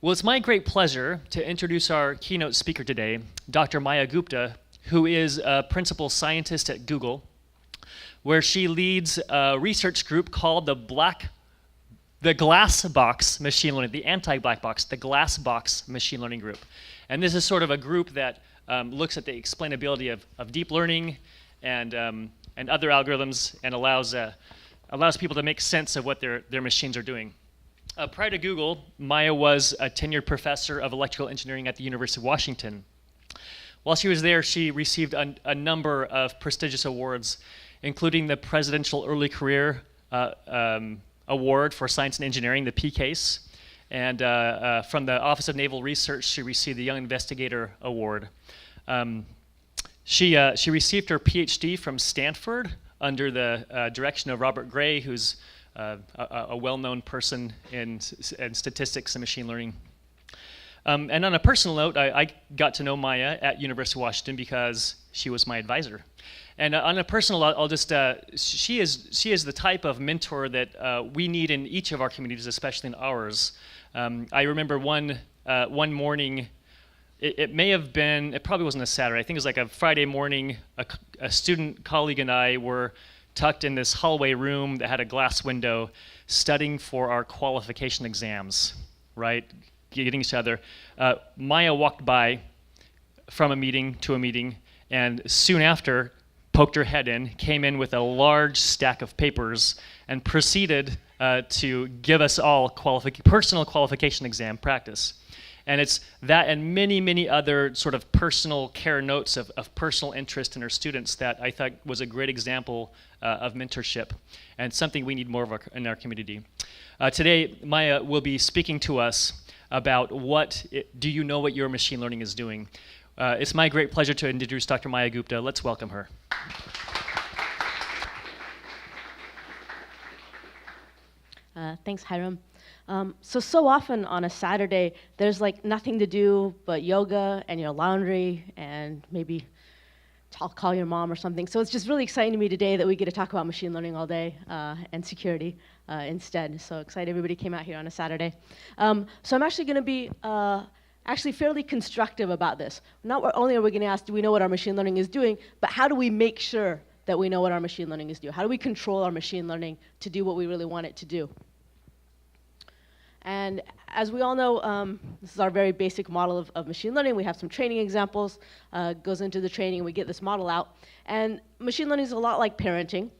Well, it's my great pleasure to introduce our keynote speaker today, Dr. Maya Gupta, who is a principal scientist at Google, where she leads a research group called the glass box machine learning, the anti-black box, the glass box machine learning group. And this is sort of a group that looks at the explainability of deep learning and other algorithms and allows people to make sense of what their machines are doing. Prior to Google, Maya was a tenured professor of electrical engineering at the University of Washington. While she was there, she received a number of prestigious awards, including the Presidential Early Career Award for Science and Engineering, the PCASE, and from the Office of Naval Research, she received the Young Investigator Award. She received her PhD from Stanford under the direction of Robert Gray, who's a well-known person in statistics and machine learning. And on a personal note, I got to know Maya at University of Washington because she was my advisor. And on a personal note, I'll just, she is the type of mentor that we need in each of our communities, especially in ours. I remember one morning, it may have been, it probably wasn't a Saturday, I think it was like a Friday morning, a student colleague and I were tucked in this hallway room that had a glass window, studying for our qualification exams, right? Getting each other. Maya walked by from a meeting to a meeting, and soon after, poked her head in, came in with a large stack of papers, and proceeded to give us all personal qualification exam practice. And it's that and many, many other sort of personal care notes of personal interest in our students that I thought was a great example of mentorship and something we need more of in our community. Today, Maya will be speaking to us about do you know what your machine learning is doing? It's my great pleasure to introduce Dr. Maya Gupta. Let's welcome her. Thanks, Hiram. So often on a Saturday, there's like nothing to do but yoga and your laundry and maybe call your mom or something. So it's just really exciting to me today that we get to talk about machine learning all day and security instead. So excited everybody came out here on a Saturday. So I'm actually going to be actually fairly constructive about this. Not only are we going to ask, do we know what our machine learning is doing, but how do we make sure that we know what our machine learning is doing? How do we control our machine learning to do what we really want it to do? And as we all know, this is our very basic model of machine learning. We have some training examples, goes into the training, and we get this model out. And machine learning is a lot like parenting.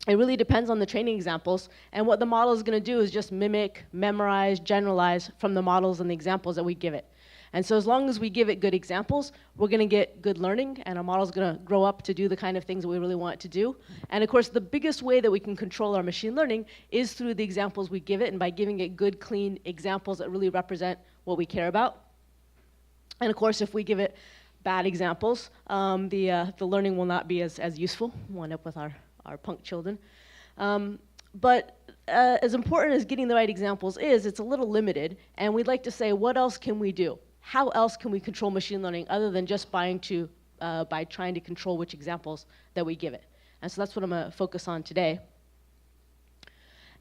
It really depends on the training examples. And what the model is going to do is just mimic, memorize, generalize from the models and the examples that we give it. And so as long as we give it good examples, we're going to get good learning, and our model is going to grow up to do the kind of things that we really want it to do. And of course, the biggest way that we can control our machine learning is through the examples we give it, and by giving it good, clean examples that really represent what we care about. And of course, if we give it bad examples, the learning will not be as useful. We'll end up with our punk children. But as important as getting the right examples is, it's a little limited, and we'd like to say, what else can we do? How else can we control machine learning other than just by trying to control which examples that we give it? And so that's what I'm going to focus on today.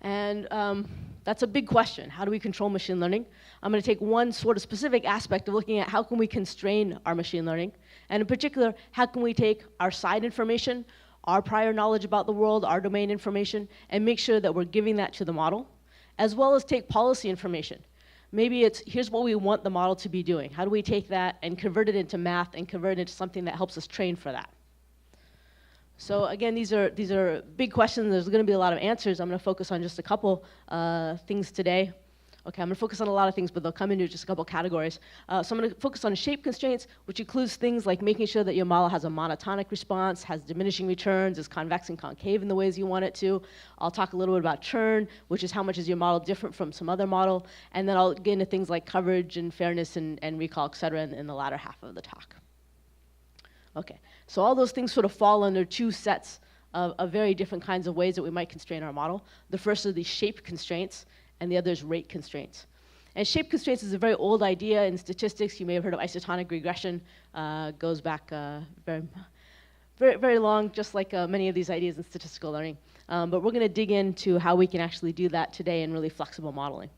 And that's a big question. How do we control machine learning? I'm going to take one sort of specific aspect of looking at how can we constrain our machine learning. And in particular, how can we take our side information, our prior knowledge about the world, our domain information, and make sure that we're giving that to the model, as well as take policy information. Maybe it's, here's what we want the model to be doing. How do we take that and convert it into math and convert it into something that helps us train for that? So again, these are big questions. There's going to be a lot of answers. I'm going to focus on just a couple things today. Okay, I'm going to focus on a lot of things, but they'll come into just a couple categories. So I'm going to focus on shape constraints, which includes things like making sure that your model has a monotonic response, has diminishing returns, is convex and concave in the ways you want it to. I'll talk a little bit about churn, which is how much is your model different from some other model. And then I'll get into things like coverage and fairness and recall, et cetera, in the latter half of the talk. Okay, so all those things sort of fall under two sets of very different kinds of ways that we might constrain our model. The first are the shape constraints, and the other is rate constraints. And shape constraints is a very old idea in statistics. You may have heard of isotonic regression. Goes back very long, just like many of these ideas in statistical learning. But we're going to dig into how we can actually do that today in really flexible modeling.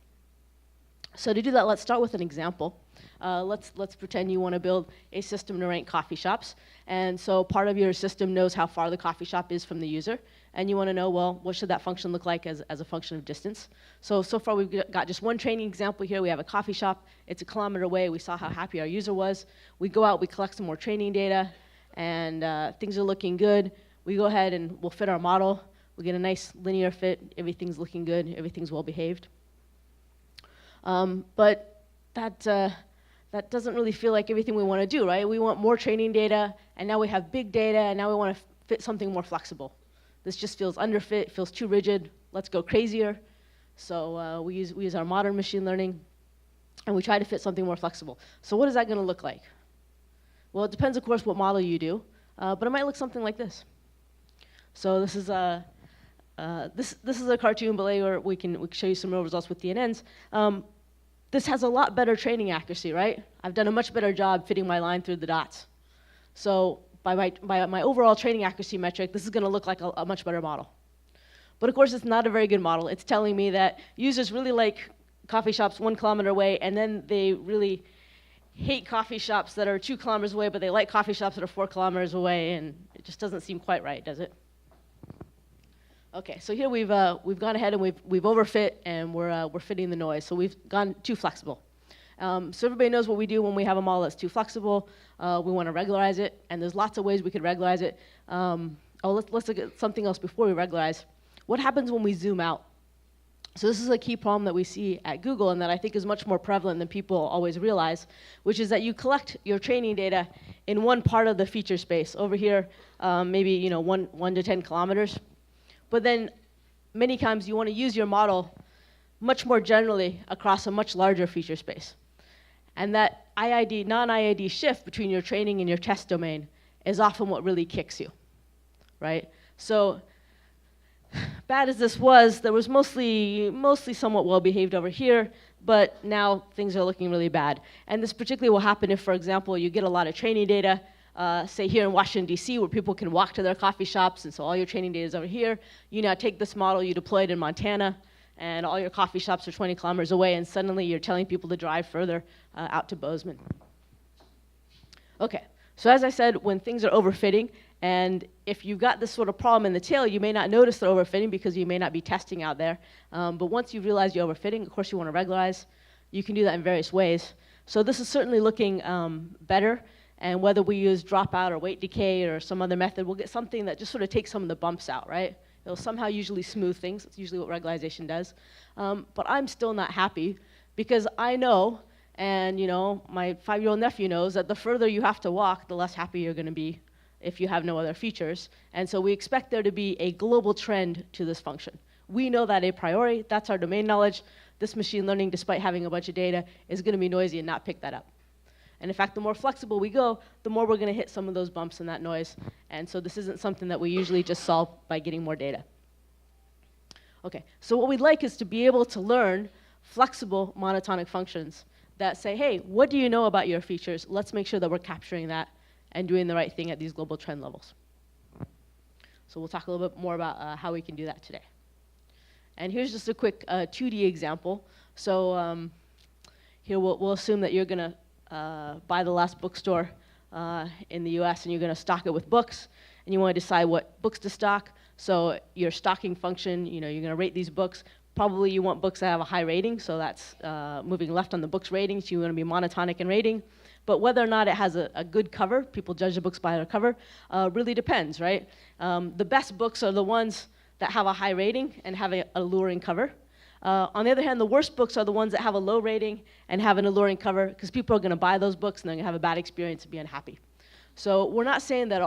So to do that, let's start with an example. Let's pretend you want to build a system to rank coffee shops. And so part of your system knows how far the coffee shop is from the user. And you want to know, well, what should that function look like as a function of distance? So far we've got just one training example here. We have a coffee shop. It's a kilometer away. We saw how happy our user was. We go out, we collect some more training data, and things are looking good. We go ahead and we'll fit our model. We get a nice linear fit. Everything's looking good. Everything's well behaved. But that doesn't really feel like everything we want to do, right? We want more training data, and now we have big data, and now we want to fit something more flexible. This just feels underfit, feels too rigid. Let's go crazier. So we use our modern machine learning, and we try to fit something more flexible. So what is that going to look like? Well, it depends, of course, what model you do, but it might look something like this. So this is a cartoon, but later we can show you some real results with DNNs. This has a lot better training accuracy, right? I've done a much better job fitting my line through the dots. So by my overall training accuracy metric, this is going to look like a much better model. But of course, it's not a very good model. It's telling me that users really like coffee shops 1 kilometer away, and then they really hate coffee shops that are 2 kilometers away, but they like coffee shops that are 4 kilometers away, and it just doesn't seem quite right, does it? Okay, so here we've gone ahead and we've overfit, and we're fitting the noise. So we've gone too flexible. So everybody knows what we do when we have a model that's too flexible. We want to regularize it, and there's lots of ways we could regularize it. Let's look at something else before we regularize. What happens when we zoom out? So this is a key problem that we see at Google, and that I think is much more prevalent than people always realize, which is that you collect your training data in one part of the feature space. Over here, maybe 1 to 10 kilometers. But then many times you want to use your model much more generally across a much larger feature space. And that IID, non-IID shift between your training and your test domain is often what really kicks you, right? So bad as this was, there was mostly somewhat well behaved over here, but now things are looking really bad. And this particularly will happen if, for example, you get a lot of training data, say here in Washington, D.C., where people can walk to their coffee shops, and so all your training data is over here. You now take this model, you deploy it in Montana, and all your coffee shops are 20 kilometers away, and suddenly you're telling people to drive further out to Bozeman. Okay, so as I said, when things are overfitting, and if you've got this sort of problem in the tail, you may not notice they're overfitting because you may not be testing out there. But once you realize you're overfitting, of course you want to regularize. You can do that in various ways. So this is certainly looking better. And whether we use dropout or weight decay or some other method, we'll get something that just sort of takes some of the bumps out, right? It'll somehow usually smooth things. That's usually what regularization does. But I'm still not happy because I know, and my 5-year-old nephew knows, that the further you have to walk, the less happy you're going to be if you have no other features. And so we expect there to be a global trend to this function. We know that a priori. That's our domain knowledge. This machine learning, despite having a bunch of data, is going to be noisy and not pick that up. And in fact, the more flexible we go, the more we're going to hit some of those bumps and that noise. And so this isn't something that we usually just solve by getting more data. Okay, so what we'd like is to be able to learn flexible monotonic functions that say, hey, what do you know about your features? Let's make sure that we're capturing that and doing the right thing at these global trend levels. So we'll talk a little bit more about how we can do that today. And here's just a quick 2D example. So here we'll assume that you're going to buy the last bookstore in the US, and you're going to stock it with books, and you want to decide what books to stock. So your stocking function, you're going to rate these books. Probably you want books that have a high rating, so that's moving left on the book's rating, so you want to be monotonic in rating. But whether or not it has a good cover, people judge the books by their cover, really depends, right? The best books are the ones that have a high rating and have an alluring cover. On the other hand, the worst books are the ones that have a low rating and have an alluring cover, because people are going to buy those books and they're going to have a bad experience and be unhappy. So we're not saying that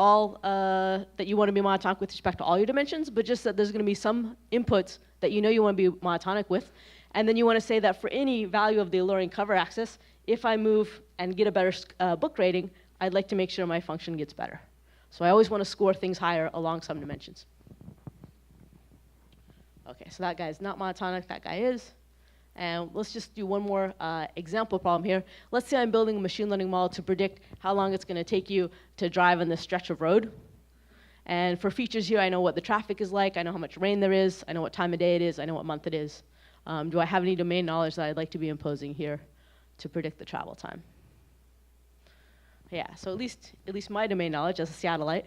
that you want to be monotonic with respect to all your dimensions, but just that there's going to be some inputs that you want to be monotonic with. And then you want to say that for any value of the alluring cover axis, if I move and get a better book rating, I'd like to make sure my function gets better. So I always want to score things higher along some dimensions. Okay, so that guy's not monotonic, that guy is. And let's just do one more example problem here. Let's say I'm building a machine learning model to predict how long it's going to take you to drive on this stretch of road. And for features here, I know what the traffic is like, I know how much rain there is, I know what time of day it is, I know what month it is. Do I have any domain knowledge that I'd like to be imposing here to predict the travel time? Yeah, so at least my domain knowledge as a Seattleite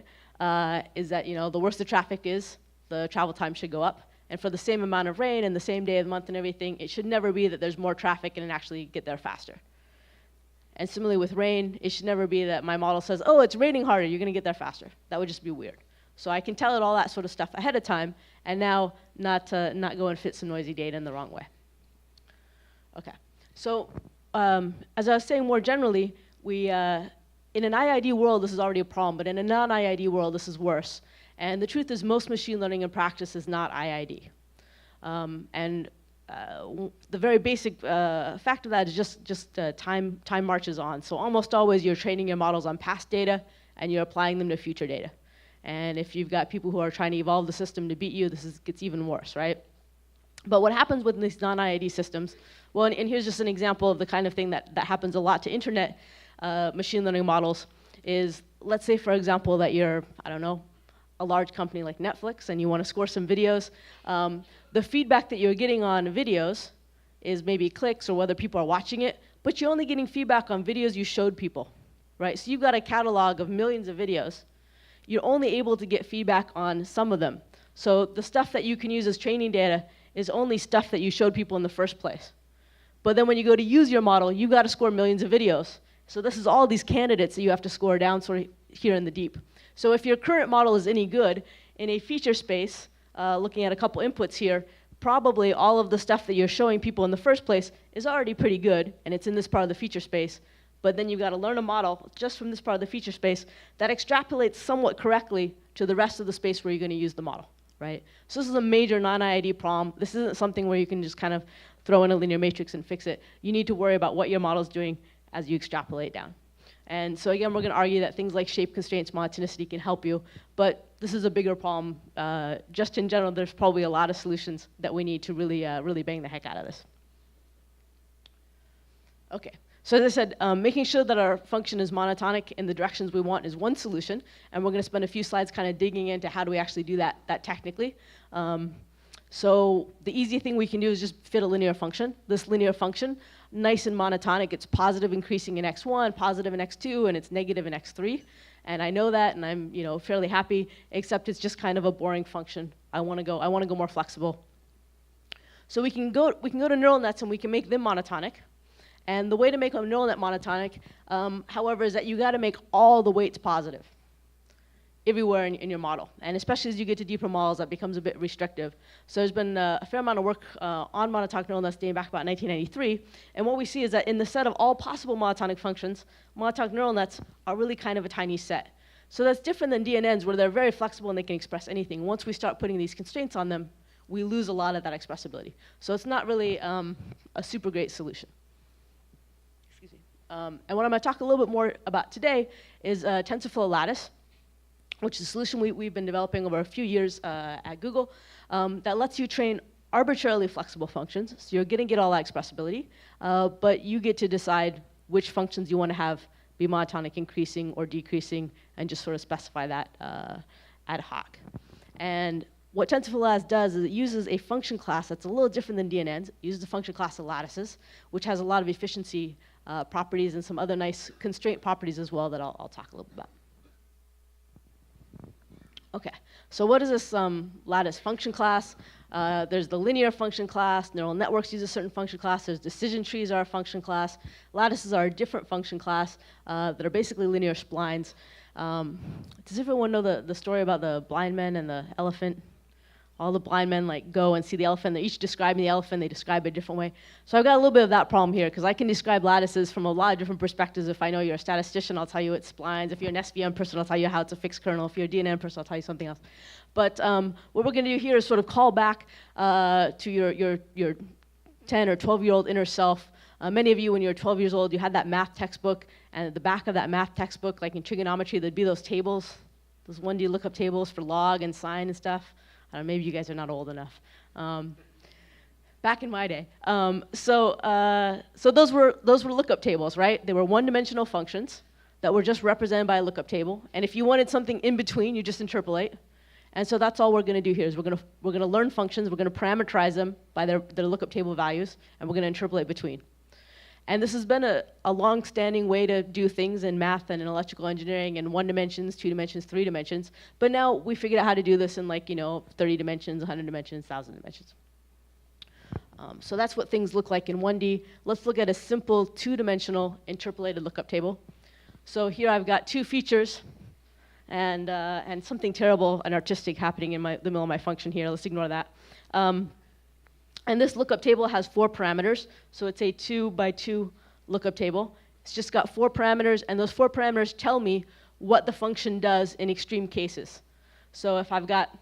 is that the worse the traffic is, the travel time should go up. And for the same amount of rain and the same day of the month and everything, it should never be that there's more traffic and it actually get there faster. And similarly with rain, it should never be that my model says, oh, it's raining harder, you're going to get there faster. That would just be weird. So I can tell it all that sort of stuff ahead of time, and now not go and fit some noisy data in the wrong way. Okay, so as I was saying more generally, we in an IID world, this is already a problem, but in a non-IID world, this is worse. And the truth is most machine learning in practice is not IID. The very basic fact of that is just time marches on. So almost always you're training your models on past data and you're applying them to future data. And if you've got people who are trying to evolve the system to beat you, gets even worse, right? But what happens with these non-IID systems, well, and here's just an example of the kind of thing that happens a lot to internet machine learning models is, let's say, for example, that you're, I don't know, a large company like Netflix and you want to score some videos. The feedback that you're getting on videos is maybe clicks or whether people are watching it, but you're only getting feedback on videos you showed people, right? So you've got a catalog of millions of videos. You're only able to get feedback on some of them. So the stuff that you can use as training data is only stuff that you showed people in the first place. But then when you go to use your model, you've got to score millions of videos. So this is all these candidates that you have to score down sort of here in the deep. So if your current model is any good, in a feature space, looking at a couple inputs here, probably all of the stuff that you're showing people in the first place is already pretty good, and it's in this part of the feature space. But then you've got to learn a model just from this part of the feature space that extrapolates somewhat correctly to the rest of the space where you're going to use the model, right? So this is a major non-IID problem. This isn't something where you can just kind of throw in a linear matrix and fix it. You need to worry about what your model's doing as you extrapolate down. And so again, we're going to argue that things like shape constraints, monotonicity can help you, but this is a bigger problem. Just in general, there's probably a lot of solutions that we need to really bang the heck out of this. Okay. So as I said, making sure that our function is monotonic in the directions we want is one solution, and we're going to spend a few slides kind of digging into how do we actually do that technically. So the easy thing we can do is just fit a linear function. This linear function, nice and monotonic, it's positive increasing in x1, positive in x2, and it's negative in x3. And I know that, and I'm fairly happy, except it's just kind of a boring function. I want to go more flexible. So we can go to neural nets and we can make them monotonic. And the way to make a neural net monotonic, however, is that you got to make all the weights positive everywhere in your model. And especially as you get to deeper models, that becomes a bit restrictive. So there's been a fair amount of work on monotonic neural nets dating back about 1993. And what we see is that in the set of all possible monotonic functions, monotonic neural nets are really kind of a tiny set. So that's different than DNNs, where they're very flexible and they can express anything. Once we start putting these constraints on them, we lose a lot of that expressibility. So it's not really a super great solution. And what I'm going to talk a little bit more about today is Tensor Flow Lattice, which is a solution we've been developing over a few years at Google that lets you train arbitrarily flexible functions. So you're going to get all that expressibility, but you get to decide which functions you want to have be monotonic, increasing or decreasing, and just sort of specify that ad hoc. And what Tensor Flow Lattice does is it uses a function class that's a little different than DNNs. It uses a function class of lattices, which has a lot of efficiency properties and some other nice constraint properties as well that I'll talk a little bit about. Okay, so what is this lattice function class? There's the linear function class. Neural networks use a certain function class. There's decision trees are a function class. Lattices are a different function class that are basically linear splines. Does everyone know the story about the blind men and the elephant? All the blind men go and see the elephant. They're each describing the elephant. They describe it a different way. So I've got a little bit of that problem here because I can describe lattices from a lot of different perspectives. If I know you're a statistician, I'll tell you it's splines. If you're an SVM person, I'll tell you how it's a fixed kernel. If you're a DNN person, I'll tell you something else. But what we're going to do here is sort of call back to your 10 or 12-year-old inner self. Many of you, when you were 12 years old, you had that math textbook. And at the back of that math textbook, like in trigonometry, there'd be those tables, those 1D lookup tables for log and sine and stuff. Maybe you guys are not old enough. Back in my day. So those were lookup tables, right? They were one-dimensional functions that were just represented by a lookup table. And if you wanted something in between, you just interpolate. And so that's all we're going to do here is we're going to learn functions, we're going to parameterize them by their lookup table values, and we're going to interpolate between. And this has been a long-standing way to do things in math and in electrical engineering in 1 dimensions, 2 dimensions, 3 dimensions. But now we figured out how to do this in 30 dimensions, 100 dimensions, 1,000 dimensions. So that's what things look like in 1D. Let's look at a simple 2-dimensional interpolated lookup table. So here I've got 2 features and something terrible and artistic happening in the middle of my function here. Let's ignore that. And this lookup table has 4 parameters. So it's a 2 by 2 lookup table. It's just got 4 parameters, and those 4 parameters tell me what the function does in extreme cases. So if I've got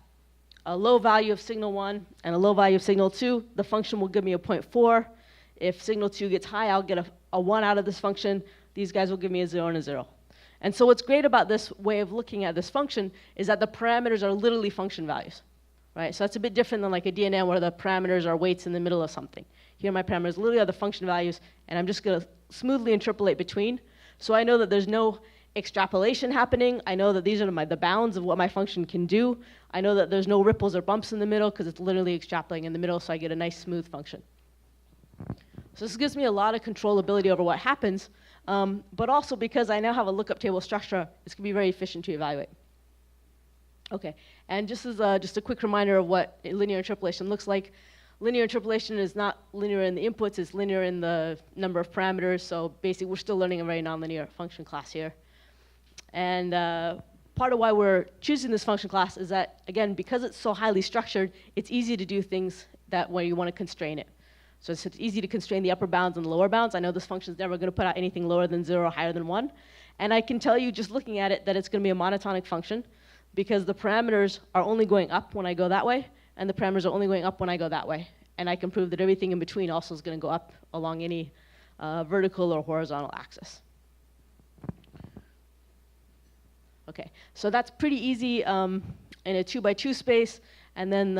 a low value of signal 1 and a low value of signal 2, the function will give me a 0.4. If signal 2 gets high, I'll get a 1 out of this function. These guys will give me a 0 and a 0. And so what's great about this way of looking at this function is that the parameters are literally function values. Right? So that's a bit different than like a DNN where the parameters are weights in the middle of something. Here my parameters literally are the function values, and I'm just going to smoothly interpolate between. So I know that there's no extrapolation happening. I know that these are the bounds of what my function can do. I know that there's no ripples or bumps in the middle because it's literally extrapolating in the middle, so I get a nice smooth function. So this gives me a lot of controllability over what happens, but also because I now have a lookup table structure, it's going to be very efficient to evaluate. Okay, and just as just a quick reminder of what linear interpolation looks like. Linear interpolation is not linear in the inputs, it's linear in the number of parameters. So basically, we're still learning a very nonlinear function class here. And part of why we're choosing this function class is that, again, because it's so highly structured, it's easy to do things where you want to constrain it. So it's easy to constrain the upper bounds and the lower bounds. I know this function is never going to put out anything lower than 0 or higher than 1. And I can tell you, just looking at it, that it's going to be a monotonic function, because the parameters are only going up when I go that way, and the parameters are only going up when I go that way. And I can prove that everything in between also is going to go up along any vertical or horizontal axis. Okay, so that's pretty easy in a 2 by 2 space. And then,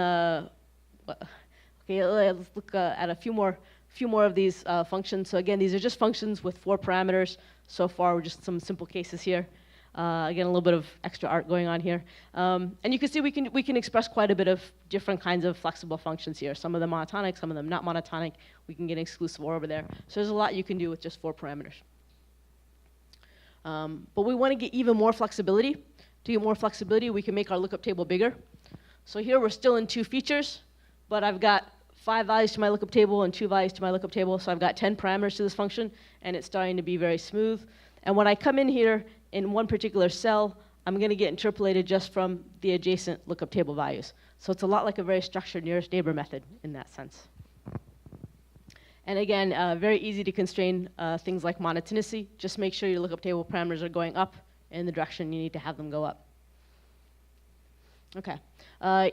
okay, let's look at a few more of these functions. So again, these are just functions with 4 parameters. So far, we're just some simple cases here. Again, a little bit of extra art going on here. And you can see we can express quite a bit of different kinds of flexible functions here. Some of them monotonic, some of them not monotonic. We can get an exclusive OR over there. So there's a lot you can do with just 4 parameters. But we want to get even more flexibility. To get more flexibility, we can make our lookup table bigger. So here we're still in 2 features, but I've got 5 values to my lookup table and 2 values to my lookup table. So I've got 10 parameters to this function, and it's starting to be very smooth. And when I come in here in one particular cell, I'm going to get interpolated just from the adjacent lookup table values. So it's a lot like a very structured nearest neighbor method in that sense. And again, very easy to constrain things like monotonicity. Just make sure your lookup table parameters are going up in the direction you need to have them go up. Okay,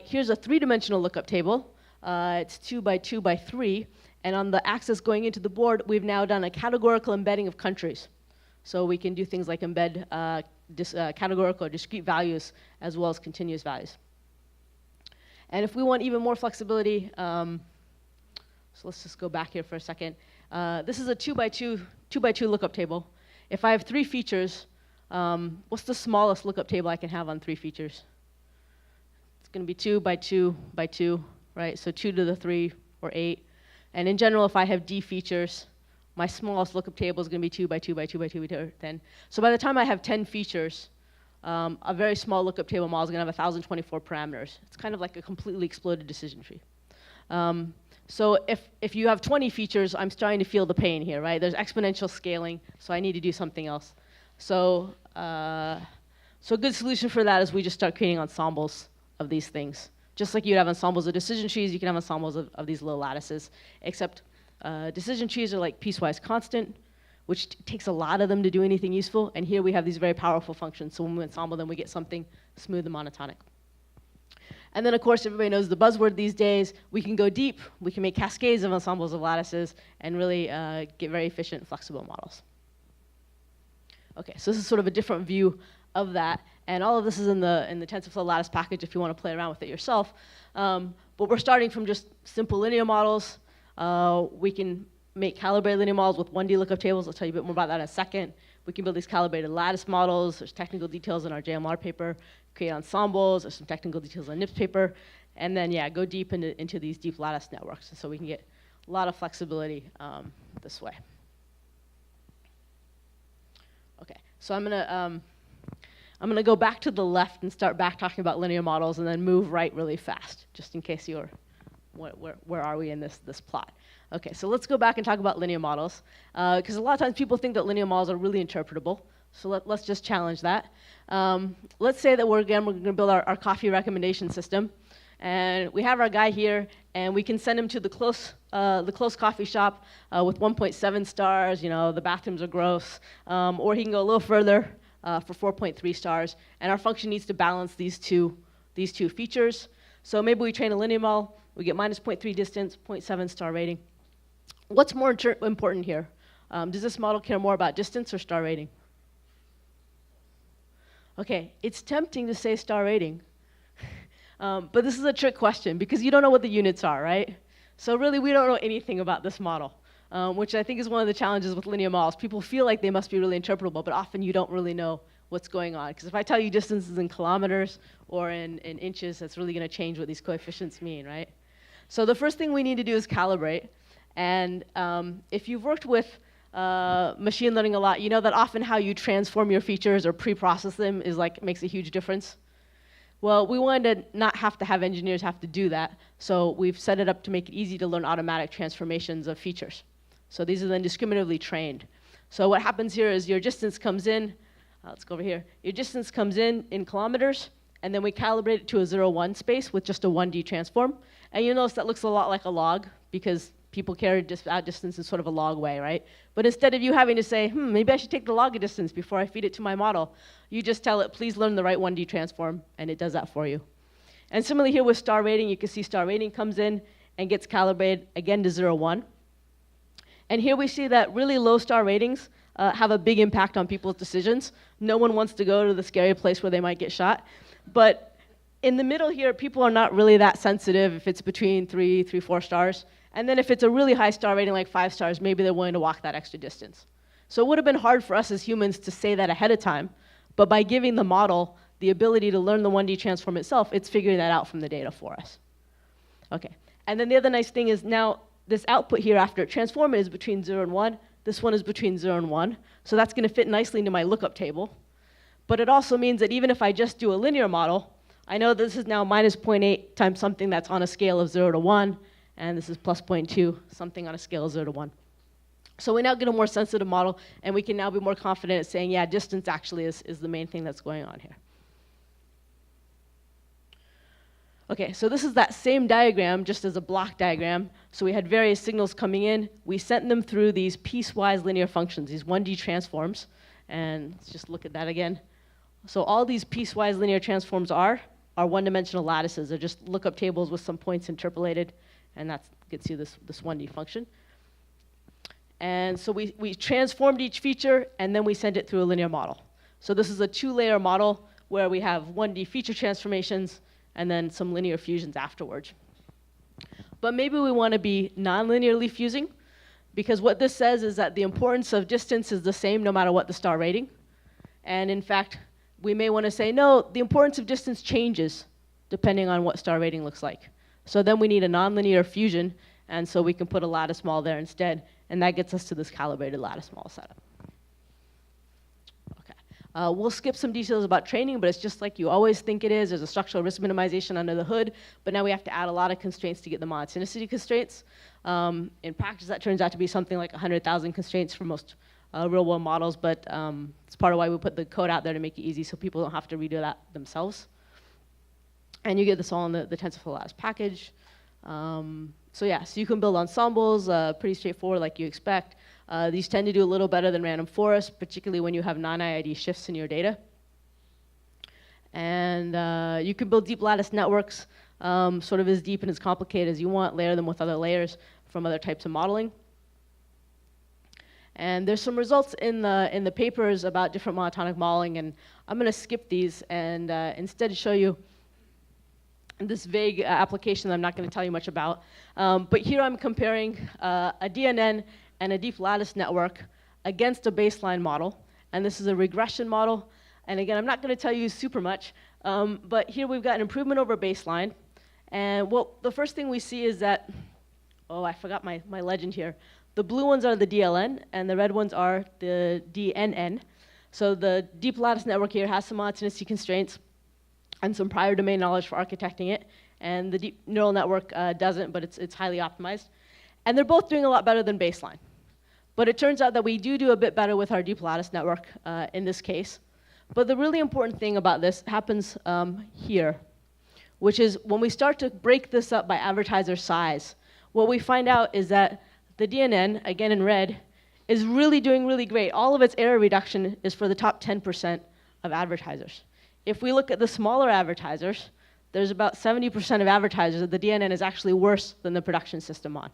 here's a 3-dimensional lookup table. It's 2 by 2 by 3. And on the axis going into the board, we've now done a categorical embedding of countries. So we can do things like embed categorical or discrete values as well as continuous values. And if we want even more flexibility, so let's just go back here for a second. This is a 2 by 2 lookup table. If I have 3 features, what's the smallest lookup table I can have on 3 features? It's going to be 2 by 2 by 2, right? So 2 to the 3 or 8. And in general, if I have D features, my smallest lookup table is going to be 2 by 2 by 2 by 2 by 2, 10. So by the time I have 10 features, a very small lookup table model is going to have 1,024 parameters. It's kind of like a completely exploded decision tree. So if you have 20 features, I'm starting to feel the pain here, right? There's exponential scaling, so I need to do something else. So a good solution for that is we just start creating ensembles of these things. Just like you'd have ensembles of decision trees, you can have ensembles of these little lattices, except decision trees are like piecewise constant, which takes a lot of them to do anything useful. And here we have these very powerful functions. So when we ensemble them, we get something smooth and monotonic. And then, of course, everybody knows the buzzword these days. We can go deep. We can make cascades of ensembles of lattices and really get very efficient, flexible models. OK, so this is sort of a different view of that. And all of this is in the TensorFlow lattice package if you want to play around with it yourself. But we're starting from just simple linear models. We can make calibrated linear models with 1D lookup tables. I'll tell you a bit more about that in a second. We can build these calibrated lattice models. There's technical details in our JMR paper. Create ensembles. There's some technical details in NIPS paper. And then, yeah, go deep into these deep lattice networks. So we can get a lot of flexibility this way. Okay, so I'm gonna go back to the left and start back talking about linear models, and then move right really fast, just in case you're, where are we in this plot? Okay, so let's go back and talk about linear models, because a lot of times people think that linear models are really interpretable. So let's just challenge that. Let's say that we're going to build our coffee recommendation system, and we have our guy here, and we can send him to the close coffee shop with 1.7 stars. You know, the bathrooms are gross, or he can go a little further for 4.3 stars, and our function needs to balance these two features. So maybe we train a linear model, we get minus 0.3 distance, 0.7 star rating. What's more important here? Does this model care more about distance or star rating? Okay, it's tempting to say star rating, but this is a trick question because you don't know what the units are, right? So really, we don't know anything about this model, which I think is one of the challenges with linear models. People feel like they must be really interpretable, but often you don't really know what's going on. Because if I tell you distances in kilometers or in inches, that's really going to change what these coefficients mean, right? So the first thing we need to do is calibrate. And if you've worked with machine learning a lot, you know that often how you transform your features or pre-process them is makes a huge difference. Well, we wanted to not have to have engineers have to do that, so we've set it up to make it easy to learn automatic transformations of features. So these are then discriminatively trained. So what happens here is your distance comes in, let's go over here. Your distance comes in kilometers, and then we calibrate it to a 0-1 space with just a 1D transform. And you'll notice that looks a lot like a log, because people carry out distance in sort of a log way, right? But instead of you having to say, maybe I should take the log of distance before I feed it to my model, you just tell it, please learn the right 1D transform, and it does that for you. And similarly here with star rating, you can see star rating comes in and gets calibrated again to 0-1. And here we see that really low star ratings have a big impact on people's decisions. No one wants to go to the scary place where they might get shot. But in the middle here, people are not really that sensitive if it's between 3, 4 stars. And then if it's a really high star rating, like 5 stars, maybe they're willing to walk that extra distance. So it would have been hard for us as humans to say that ahead of time, but by giving the model the ability to learn the 1D transform itself, it's figuring that out from the data for us. Okay, and then the other nice thing is now this output here after it transformed is between 0 and 1. This one is between 0 and 1. So that's going to fit nicely into my lookup table. But it also means that even if I just do a linear model, I know this is now minus 0.8 times something that's on a scale of 0 to 1. And this is plus 0.2, something on a scale of 0 to 1. So we now get a more sensitive model, and we can now be more confident at saying, yeah, distance actually is the main thing that's going on here. Okay, so this is that same diagram, just as a block diagram. So we had various signals coming in. We sent them through these piecewise linear functions, these 1D transforms. And let's just look at that again. So all these piecewise linear transforms are one-dimensional lattices. They're just lookup tables with some points interpolated. And that gets you this 1D function. And so we transformed each feature, and then we sent it through a linear model. So this is a 2-layer model where we have 1D feature transformations and then some linear fusions afterwards. But maybe we want to be non-linearly fusing, because what this says is that the importance of distance is the same no matter what the star rating. And in fact, we may want to say, no, the importance of distance changes depending on what star rating looks like. So then we need a nonlinear fusion, and so we can put a lattice model there instead, and that gets us to this calibrated lattice model setup. Okay, we'll skip some details about training, but it's just like you always think it is. There's a structural risk minimization under the hood, but now we have to add a lot of constraints to get the monotonicity constraints. In practice, that turns out to be something like 100,000 constraints for most real-world models, but it's part of why we put the code out there to make it easy so people don't have to redo that themselves. And you get this all in the Tensor Flow Lattice package. So yeah, so you can build ensembles, pretty straightforward like you expect. These tend to do a little better than random forest, particularly when you have non-IID shifts in your data. And you can build deep lattice networks, sort of as deep and as complicated as you want, layer them with other layers from other types of modeling. And there's some results in the papers about different monotonic modeling, and I'm going to skip these and instead show you this vague application that I'm not going to tell you much about. But here I'm comparing a DNN and a deep lattice network against a baseline model. And this is a regression model. And again, I'm not going to tell you super much. But here we've got an improvement over baseline. And well, the first thing we see is that, oh, I forgot my legend here. The blue ones are the DLN, and the red ones are the DNN. So the deep lattice network here has some monotonicity constraints and some prior domain knowledge for architecting it. And the deep neural network doesn't, but it's highly optimized. And they're both doing a lot better than baseline. But it turns out that we do a bit better with our deep lattice network in this case. But the really important thing about this happens here, which is when we start to break this up by advertiser size, what we find out is that the DNN, again in red, is really doing really great. All of its error reduction is for the top 10% of advertisers. If we look at the smaller advertisers, there's about 70% of advertisers that the DNN is actually worse than the production system on.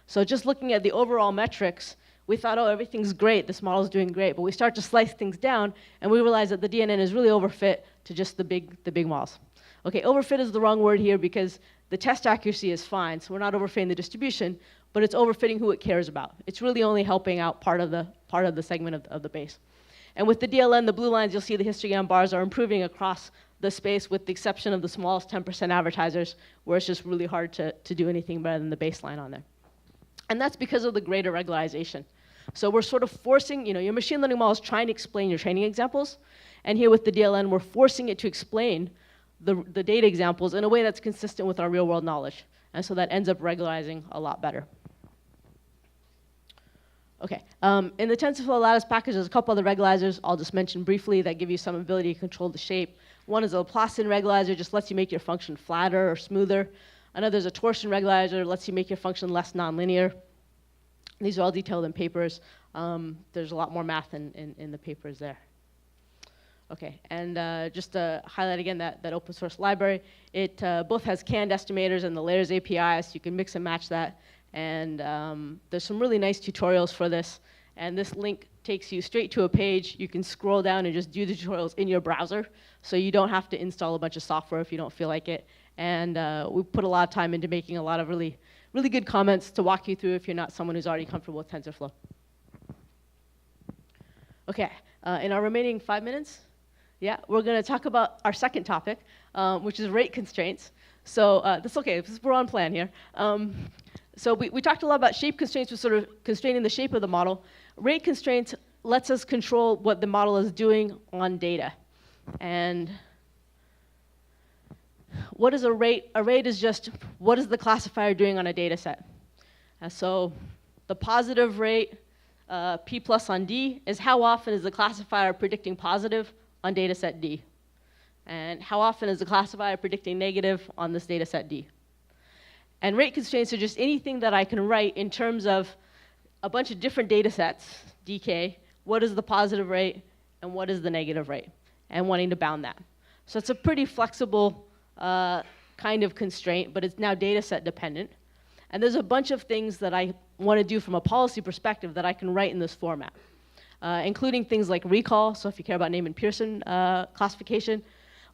So just looking at the overall metrics, we thought, oh, everything's great, this model's doing great, but we start to slice things down, and we realize that the DNN is really overfit to just the big models. Okay, overfit is the wrong word here because the test accuracy is fine, so we're not overfitting the distribution, but it's overfitting who it cares about. It's really only helping out part of the segment of the base. And with the DLN, the blue lines, you'll see the histogram bars are improving across the space with the exception of the smallest 10% advertisers, where it's just really hard to do anything better than the baseline on there. And that's because of the greater regularization. So we're sort of forcing, your machine learning model is trying to explain your training examples, and here with the DLN, we're forcing it to explain the data examples in a way that's consistent with our real world knowledge. And so that ends up regularizing a lot better. Okay, in the TensorFlow Lattice package, there's a couple other regularizers I'll just mention briefly that give you some ability to control the shape. One is a Laplacian regulator, just lets you make your function flatter or smoother. Another is a torsion regulator, lets you make your function less nonlinear. These are all detailed in papers. There's a lot more math in the papers there. Okay, and just to highlight again that open source library, it both has canned estimators and the layers API, so you can mix and match that. And there's some really nice tutorials for this. And this link takes you straight to a page. You can scroll down and just do the tutorials in your browser. So you don't have to install a bunch of software if you don't feel like it. And we put a lot of time into making a lot of really good comments to walk you through if you're not someone who's already comfortable with TensorFlow. Okay, in our remaining 5 minutes, we're going to talk about our second topic, which is rate constraints. So that's okay, we're on plan here. So we talked a lot about shape constraints, was sort of constraining the shape of the model. Rate constraints lets us control what the model is doing on data. And what is a rate? A rate is just what is the classifier doing on a data set. And so the positive rate, P plus on D, is how often is the classifier predicting positive on data set D. And how often is the classifier predicting negative on this data set D. And rate constraints are just anything that I can write in terms of a bunch of different data sets, DK, what is the positive rate and what is the negative rate, and wanting to bound that. So it's a pretty flexible kind of constraint, but it's now data set dependent. And there's a bunch of things that I want to do from a policy perspective that I can write in this format, including things like recall, so if you care about name and Pearson classification.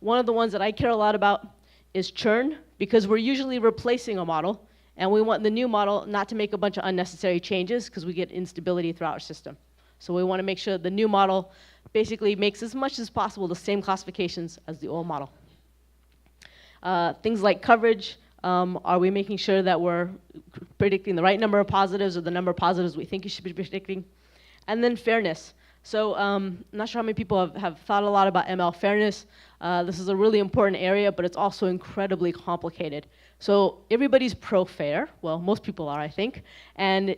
One of the ones that I care a lot about is churn, because we're usually replacing a model, and we want the new model not to make a bunch of unnecessary changes because we get instability throughout our system. So we want to make sure the new model basically makes as much as possible the same classifications as the old model. Things like coverage, are we making sure that we're predicting the right number of positives or the number of positives we think you should be predicting? And then fairness. So I'm not sure how many people have thought a lot about ML fairness. This is a really important area, but it's also incredibly complicated. So everybody's pro-fair. Well, most people are, I think. And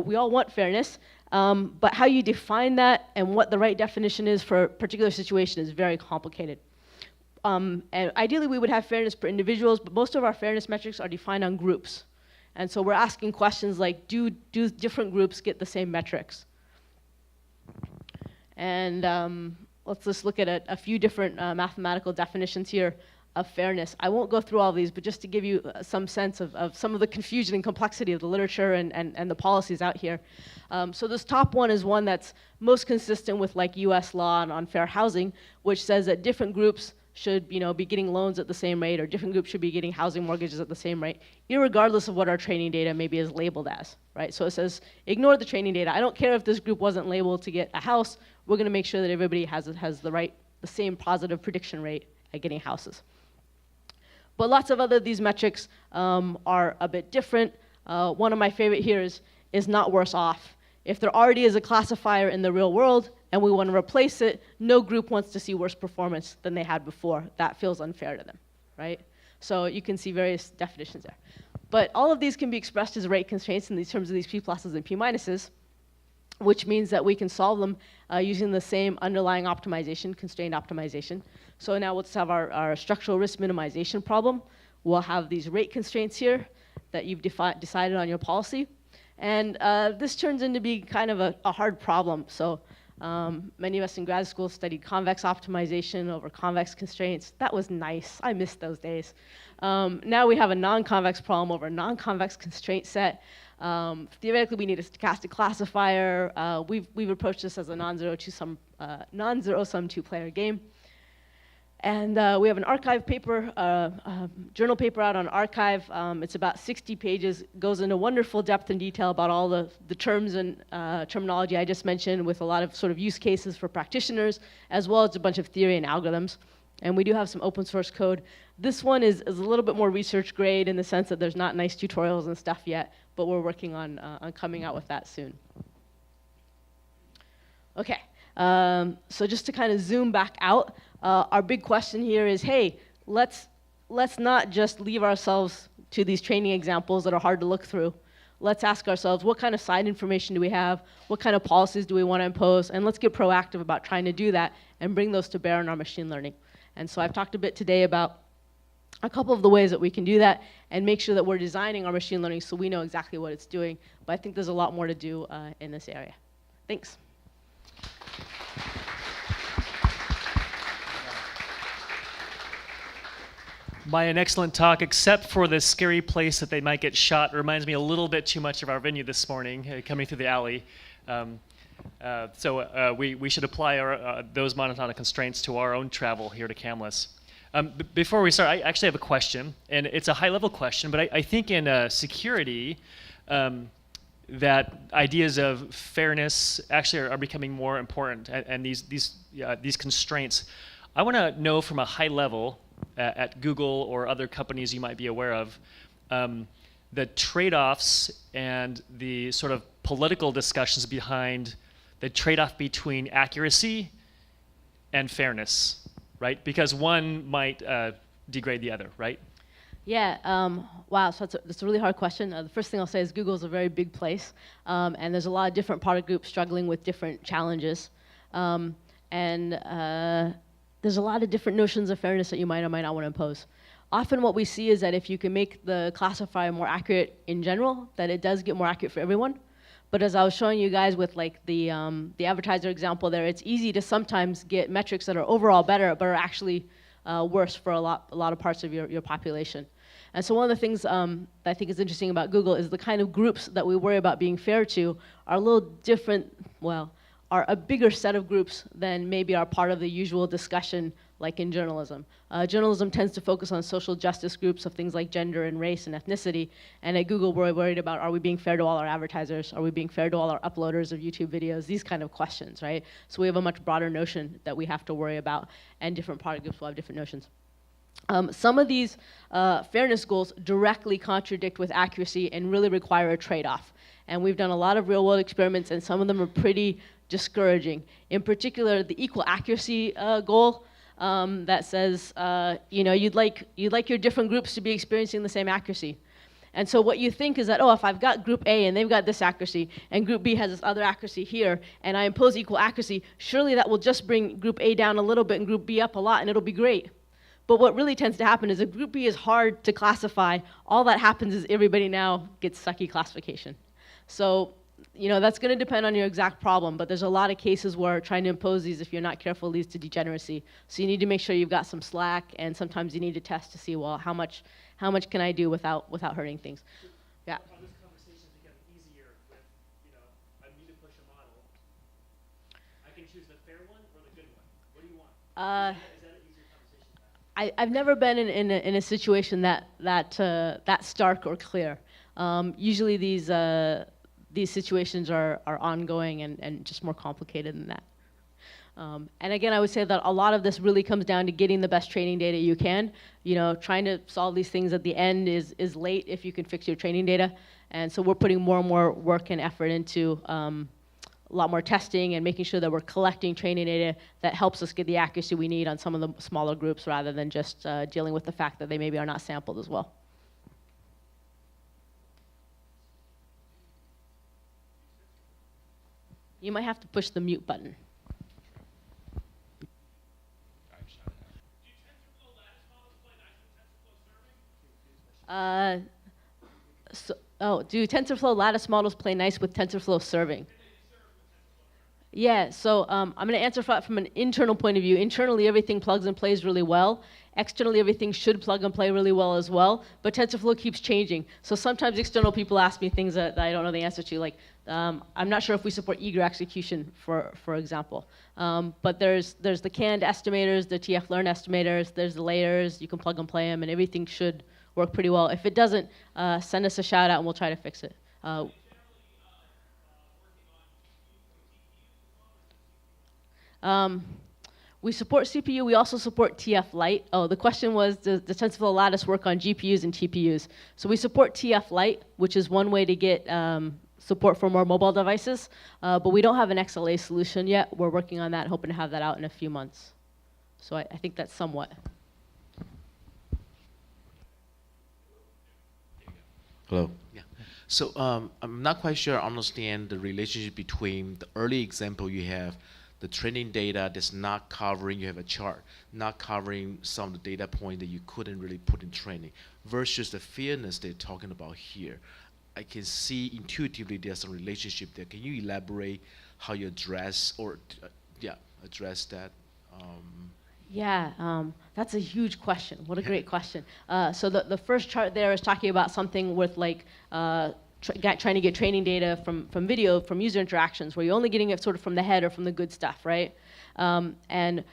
we all want fairness. But how you define that and what the right definition is for a particular situation is very complicated. And ideally, we would have fairness for individuals, but most of our fairness metrics are defined on groups. And so we're asking questions like, do different groups get the same metrics? And let's just look at a few different mathematical definitions here of fairness. I won't go through all these, but just to give you some sense of some of the confusion and complexity of the literature and the policies out here. So this top one is one that's most consistent with like US law on fair housing, which says that different groups should be getting loans at the same rate, or different groups should be getting housing mortgages at the same rate, irregardless of what our training data maybe is labeled as, right? So it says, ignore the training data. I don't care if this group wasn't labeled to get a house. We're going to make sure that everybody has the same positive prediction rate at getting houses. But lots of other these metrics are a bit different. One of my favorite here is not worse off. If there already is a classifier in the real world and we want to replace it, no group wants to see worse performance than they had before. That feels unfair to them, right? So you can see various definitions there. But all of these can be expressed as rate constraints in these terms of these p pluses and p minuses, which means that we can solve them using the same underlying optimization, constrained optimization. So now let's have our structural risk minimization problem. We'll have these rate constraints here that you've decided on your policy. And this turns into be kind of a hard problem. So many of us in grad school studied convex optimization over convex constraints. That was nice. I missed those days. Now we have a non-convex problem over a non-convex constraint set. Theoretically, we need a stochastic classifier. We've approached this as a non-zero sum two-player game. And we have an archive paper, journal paper out on archive. It's about 60 pages, goes into wonderful depth and detail about all the terms and terminology I just mentioned, with a lot of sort of use cases for practitioners, as well as a bunch of theory and algorithms. And we do have some open source code. This one is a little bit more research grade in the sense that there's not nice tutorials and stuff yet, but we're working on coming out with that soon. Okay, so just to kind of zoom back out, our big question here is, hey, let's not just leave ourselves to these training examples that are hard to look through. Let's ask ourselves, what kind of side information do we have? What kind of policies do we want to impose? And let's get proactive about trying to do that and bring those to bear in our machine learning. And so I've talked a bit today about a couple of the ways that we can do that and make sure that we're designing our machine learning so we know exactly what it's doing. But I think there's a lot more to do in this area. Thanks. Maya, an excellent talk, except for the scary place that they might get shot. It reminds me a little bit too much of our venue this morning, coming through the alley. So we should apply those monotonic constraints to our own travel here to CAMLIS. Before we start, I actually have a question, and it's a high-level question, but I think in security, that ideas of fairness actually are becoming more important, and these constraints. I want to know from a high level, at Google or other companies you might be aware of, the trade-offs and the sort of political discussions behind the trade-off between accuracy and fairness, right? Because one might degrade the other, right? Yeah, wow, so that's a really hard question. The first thing I'll say is Google's a very big place, and there's a lot of different product groups struggling with different challenges. There's a lot of different notions of fairness that you might or might not want to impose. Often what we see is that if you can make the classifier more accurate in general, that it does get more accurate for everyone. But as I was showing you guys with like the advertiser example there, it's easy to sometimes get metrics that are overall better, but are actually worse for a lot of parts of your population. And so one of the things that I think is interesting about Google is the kind of groups that we worry about being fair to are a little different, well, are a bigger set of groups than maybe are part of the usual discussion like in journalism. Journalism tends to focus on social justice groups of things like gender and race and ethnicity, and at Google we're worried about, are we being fair to all our advertisers? Are we being fair to all our uploaders of YouTube videos? These kind of questions, right? So we have a much broader notion that we have to worry about, and different product groups will have different notions. Some of these fairness goals directly contradict with accuracy and really require a trade-off. And we've done a lot of real-world experiments, and some of them are pretty discouraging. In particular, the equal accuracy goal that says, you'd like your different groups to be experiencing the same accuracy. And so what you think is that, oh, if I've got group A and they've got this accuracy, and group B has this other accuracy here, and I impose equal accuracy, surely that will just bring group A down a little bit and group B up a lot, and it'll be great. But what really tends to happen is if group B is hard to classify, all that happens is everybody now gets sucky classification. So that's going to depend on your exact problem, but there's a lot of cases where trying to impose these, if you're not careful, leads to degeneracy. So you need to make sure you've got some slack, and sometimes you need to test to see, well, how much can I do without hurting things? Yeah. How does conversations become easier with, I need to push a model. I can choose the fair one or the good one. What do you want? Is that an easier conversation to I've never been in a situation that stark or clear. Usually these situations are ongoing and just more complicated than that. And again, I would say that a lot of this really comes down to getting the best training data you can. You know, trying to solve these things at the end is late if you can fix your training data. And so we're putting more and more work and effort into a lot more testing and making sure that we're collecting training data that helps us get the accuracy we need on some of the smaller groups rather than just dealing with the fact that they maybe are not sampled as well. You might have to push the mute button. Do TensorFlow lattice models play nice with TensorFlow serving? Yeah, so I'm going to answer from an internal point of view. Internally, everything plugs and plays really well. Externally, everything should plug and play really well as well. But TensorFlow keeps changing. So sometimes external people ask me things that I don't know the answer to. Like, I'm not sure if we support eager execution, for example. But there's the canned estimators, the TF-learn estimators, there's the layers. You can plug and play them, and everything should work pretty well. If it doesn't, send us a shout out, and we'll try to fix it. We support CPU. We also support TF Lite. Oh, the question was, does the TensorFlow Lattice work on GPUs and TPUs? So we support TF Lite, which is one way to get support for more mobile devices. But we don't have an XLA solution yet. We're working on that, hoping to have that out in a few months. So I think that's somewhat. Hello. Yeah. So I'm not quite sure I understand the relationship between the early example you have, the training data that's not covering, you have a chart, not covering some of the data point that you couldn't really put in training, versus the fairness they're talking about here. I can see intuitively there's some relationship there. Can you elaborate how you address or address that? Yeah, that's a huge question. What a great question. So the first chart there is talking about something with like trying to get training data from video, from user interactions, where you're only getting it sort of from the head or from the good stuff, right? And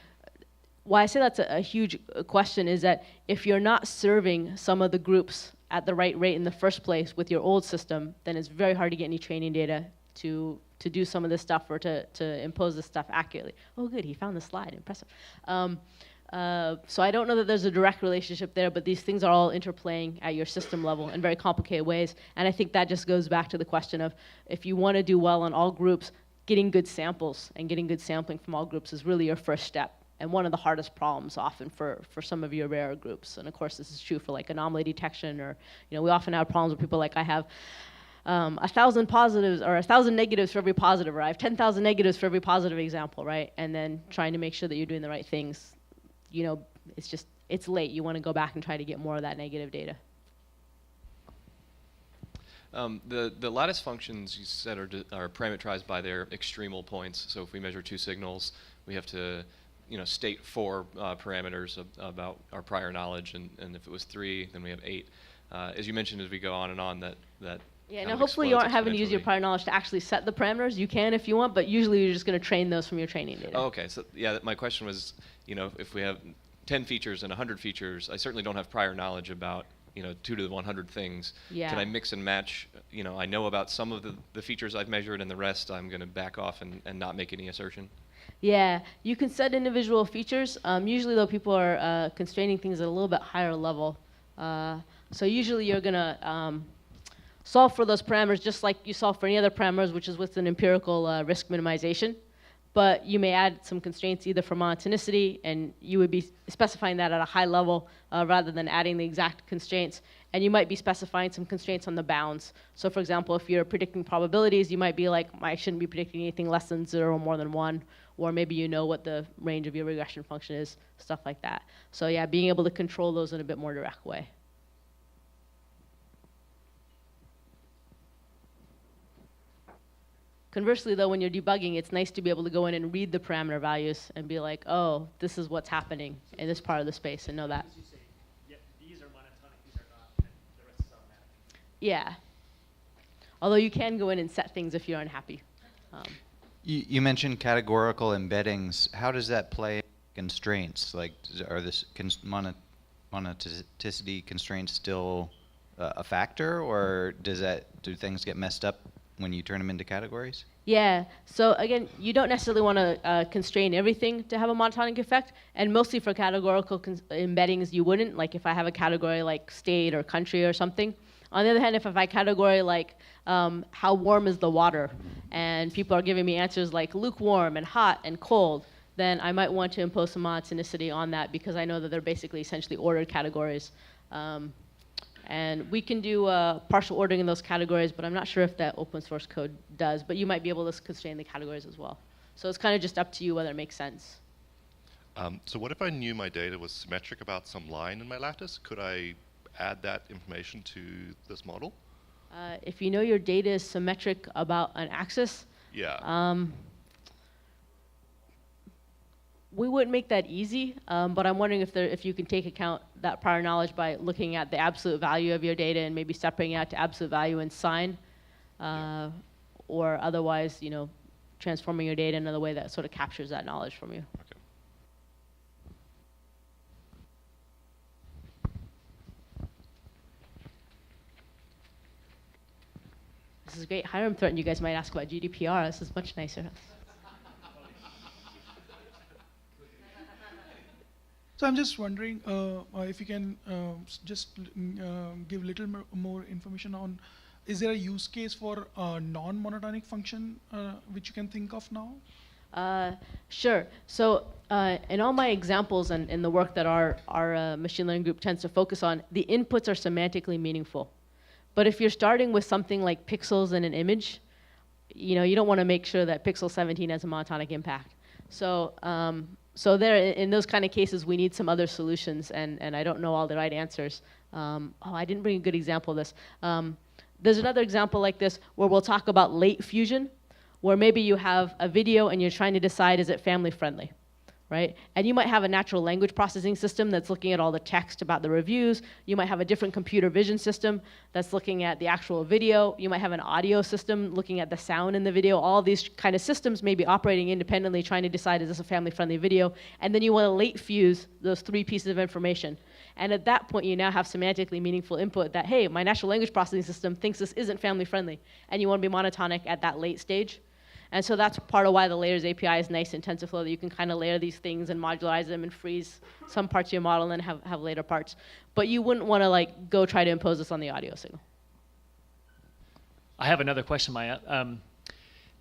why I say that's a huge question is that if you're not serving some of the groups at the right rate in the first place with your old system, then it's very hard to get any training data to do some of this stuff or to impose this stuff accurately. Oh, good, he found the slide, impressive. So I don't know that there's a direct relationship there, but these things are all interplaying at your system level in very complicated ways. And I think that just goes back to the question of if you want to do well on all groups, getting good samples and getting good sampling from all groups is really your first step. And one of the hardest problems often for some of your rarer groups. And of course, this is true for like anomaly detection, or we often have problems with people like I have 1,000 positives or 1,000 negatives for every positive, or I have 10,000 negatives for every positive example, right? And then trying to make sure that you're doing the right things. It's late. You want to go back and try to get more of that negative data. The lattice functions you said are parameterized by their extremal points. So if we measure two signals, we have to state 4 parameters about our prior knowledge, and if it was 3, then we have 8. As you mentioned, as we go on and on, that yeah, now hopefully you aren't having to use your prior knowledge to actually set the parameters. You can if you want, but usually you're just going to train those from your training data. Oh, okay. So yeah, my question was, if we have 10 features and 100 features, I certainly don't have prior knowledge about 2 to the 100 things. Yeah. Can I mix and match? I know about some of the features I've measured, and the rest I'm going to back off and not make any assertion. Yeah, you can set individual features. Usually, though, people are constraining things at a little bit higher level. So usually you're going to solve for those parameters just like you solve for any other parameters, which is with an empirical risk minimization. But you may add some constraints either for monotonicity, and you would be specifying that at a high level rather than adding the exact constraints. And you might be specifying some constraints on the bounds. So for example, if you're predicting probabilities, you might be like, I shouldn't be predicting anything less than 0 or more than 1. Or maybe you know what the range of your regression function is, stuff like that. So yeah, being able to control those in a bit more direct way. Conversely, though, when you're debugging, it's nice to be able to go in and read the parameter values and be like, oh, this is what's happening in this part of the space, and know that. You say, yep, these are monotonic, these are not, and the rest is automatic. Yeah. Although you can go in and set things if you're unhappy. You mentioned categorical embeddings. How does that play constraints? Like, are this moneticity constraints still a factor, or do things get messed up when you turn them into categories? Yeah, so again, you don't necessarily want to constrain everything to have a monotonic effect, and mostly for categorical embeddings you wouldn't, like if I have a category like state or country or something. On the other hand, if I category like how warm is the water, and people are giving me answers like lukewarm and hot and cold, then I might want to impose some monotonicity on that because I know that they're basically essentially ordered categories. And we can do partial ordering in those categories, but I'm not sure if that open source code does. But you might be able to constrain the categories as well. So it's kind of just up to you whether it makes sense. So what if I knew my data was symmetric about some line in my lattice? Could I add that information to this model? If you know your data is symmetric about an axis, Yeah. we wouldn't make that easy, but I'm wondering if you can take account that prior knowledge by looking at the absolute value of your data and maybe separating it out to absolute value and sign, or otherwise, transforming your data in another way that sort of captures that knowledge from you. Okay. This is great. Hiram threatened you guys might ask about GDPR. This is much nicer. So I'm just wondering if you can give a little more information on, is there a use case for a non-monotonic function which you can think of now? Sure. So in all my examples and in the work that our machine learning group tends to focus on, the inputs are semantically meaningful. But if you're starting with something like pixels and an image, you don't want to make sure that pixel 17 has a monotonic impact. So so there, in those kind of cases, we need some other solutions, and I don't know all the right answers. I didn't bring a good example of this. There's another example like this where we'll talk about late fusion, where maybe you have a video and you're trying to decide, is it family friendly, right? And you might have a natural language processing system that's looking at all the text about the reviews. You might have a different computer vision system that's looking at the actual video. You might have an audio system looking at the sound in the video. All these kind of systems may be operating independently, trying to decide, is this a family-friendly video? And then you want to late fuse those three pieces of information. And at that point, you now have semantically meaningful input that, hey, my natural language processing system thinks this isn't family-friendly. And you want to be monotonic at that late stage. And so that's part of why the layers API is nice in Tensor Flow, that you can kind of layer these things and modularize them and freeze some parts of your model and then have later parts. But you wouldn't want to go try to impose this on the audio signal. I have another question, Maya.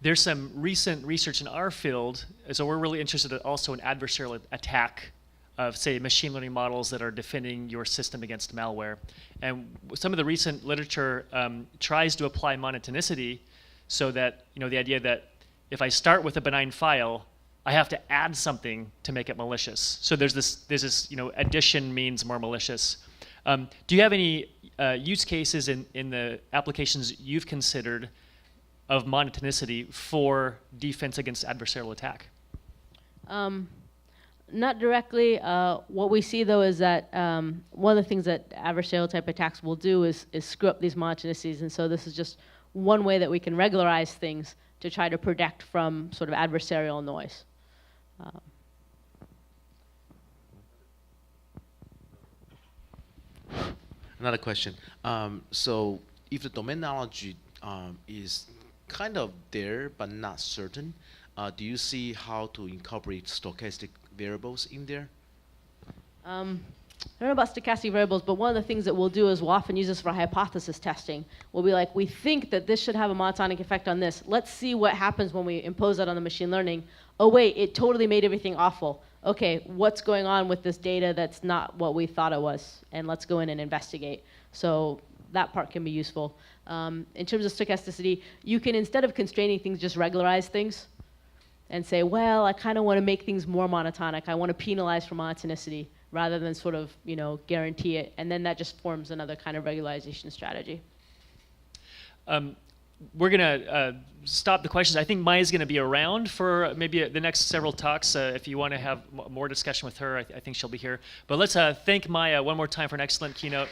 There's some recent research in our field, so we're really interested also in adversarial attack of, say, machine learning models that are defending your system against malware. And some of the recent literature tries to apply monotonicity so that, the idea that if I start with a benign file, I have to add something to make it malicious. So there's this addition means more malicious. Do you have any use cases in the applications you've considered of monotonicity for defense against adversarial attack? Not directly. What we see, though, is that one of the things that adversarial type attacks will do is screw up these monotonicities. And so this is just one way that we can regularize things to try to protect from sort of adversarial noise. Another question. So if the domain knowledge is kind of there but not certain, do you see how to incorporate stochastic variables in there? I don't know about stochastic variables, but one of the things that we'll do is we'll often use this for hypothesis testing. We'll be like, we think that this should have a monotonic effect on this. Let's see what happens when we impose that on the machine learning. Oh, wait, it totally made everything awful. Okay, what's going on with this data that's not what we thought it was? And let's go in and investigate. So that part can be useful. In terms of stochasticity, you can, instead of constraining things, just regularize things and say, well, I kind of want to make things more monotonic. I want to penalize for monotonicity, rather than sort of, guarantee it. And then that just forms another kind of regularization strategy. We're going to stop the questions. I think Maya's going to be around for maybe the next several talks. If you want to have more discussion with her, I think she'll be here. But let's thank Maya one more time for an excellent keynote.